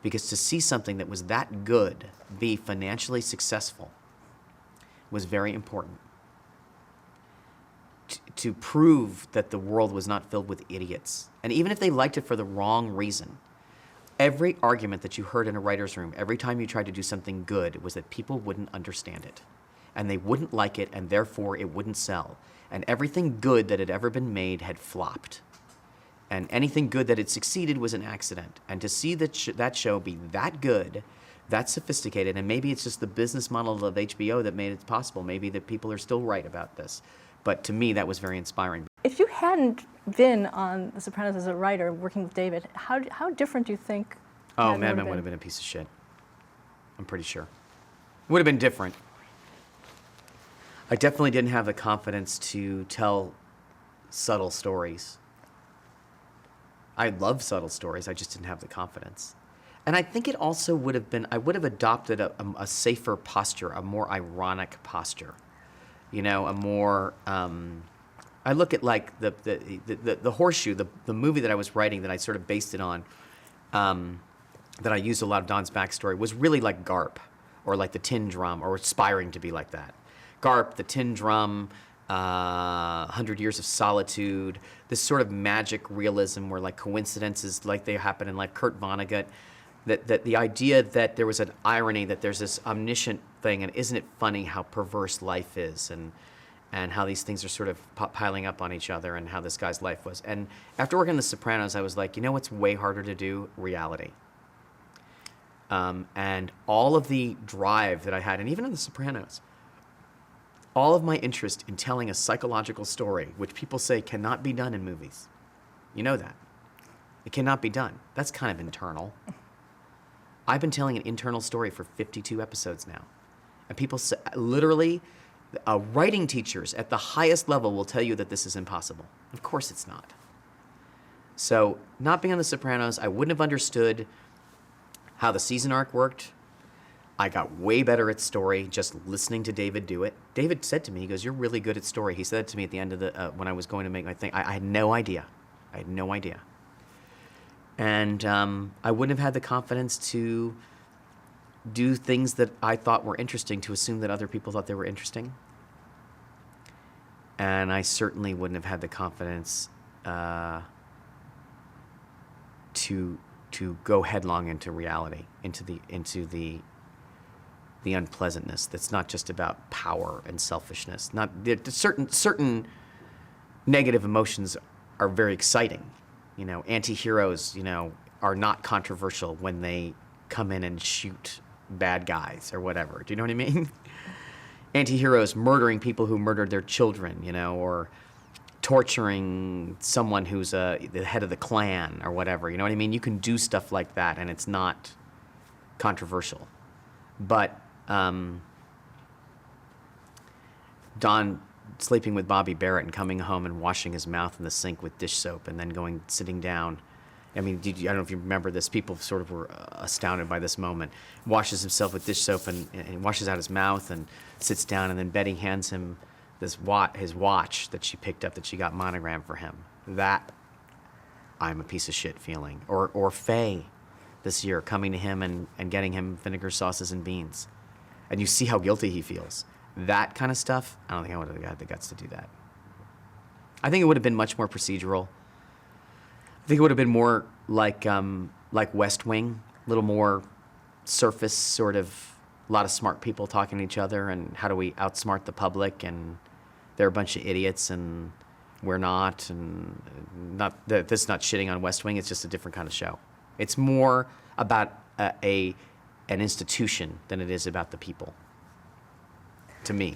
Because to see something that was that good be financially successful was very important. To prove that the world was not filled with idiots. And even if they liked it for the wrong reason, every argument that you heard in a writer's room, every time you tried to do something good, was that people wouldn't understand it. And they wouldn't like it, and therefore it wouldn't sell. And everything good that had ever been made had flopped. And anything good that had succeeded was an accident. And to see that show be that good, that sophisticated, and maybe it's just the business model of HBO that made it possible. Maybe that people are still right about this. But to me, that was very inspiring. If you hadn't been on The Sopranos as a writer, working with David, how different do you think Oh, Mad Men would have been a piece of shit. I'm pretty sure. It would have been different. I definitely didn't have the confidence to tell subtle stories. I love subtle stories, I just didn't have the confidence. And I think it also would have been, I would have adopted a safer posture, a more ironic posture. You know, a more, I look at like the Horseshoe, the movie that I was writing that I sort of based it on, that I used a lot of Don's backstory, was really like Garp, or like the Tin Drum, or aspiring to be like that. Garp, the Tin Drum, 100 Years of Solitude, this sort of magic realism where like coincidences like they happen in like Kurt Vonnegut, that the idea that there was an irony, that there's this omniscient thing, and isn't it funny how perverse life is, and how these things are sort of piling up on each other, and how this guy's life was. And after working on The Sopranos, I was like, you know what's way harder to do? Reality. And all of the drive that I had, and even in The Sopranos, all of my interest in telling a psychological story, which people say cannot be done in movies. You know that. It cannot be done. That's kind of internal. I've been telling an internal story for 52 episodes now. And people say, literally, writing teachers at the highest level will tell you that this is impossible. Of course it's not. So, not being on The Sopranos, I wouldn't have understood how the season arc worked. I got way better at story just listening to David do it. David said to me, he goes, "You're really good at story." He said it to me at the end of the, when I was going to make my thing. I had no idea. I had no idea. And I wouldn't have had the confidence to do things that I thought were interesting, to assume that other people thought they were interesting. And I certainly wouldn't have had the confidence to go headlong into reality, into the unpleasantness that's not just about power and selfishness. Not certain negative emotions are very exciting. You know, anti-heroes, you know, are not controversial when they come in and shoot bad guys or whatever. Do you know what I mean? Anti-heroes murdering people who murdered their children, you know, or torturing someone who's the head of the clan or whatever. You know what I mean? You can do stuff like that and it's not controversial. But Don sleeping with Bobby Barrett and coming home and washing his mouth in the sink with dish soap and then sitting down. I mean, I don't know if you remember this. People sort of were astounded by this moment. Washes himself with dish soap and washes out his mouth and sits down, and then Betty hands him his watch that she picked up that she got monogrammed for him. That I'm a piece of shit feeling. Or Faye this year coming to him and getting him vinegar sauces and beans. And you see how guilty he feels. That kind of stuff, I don't think I would have had the guts to do that. I think it would have been much more procedural. I think it would have been more like West Wing, a little more surface, sort of, a lot of smart people talking to each other, and how do we outsmart the public, and they're a bunch of idiots, and we're not, and this is not shitting on West Wing, it's just a different kind of show. It's more about an institution than it is about the people, to me.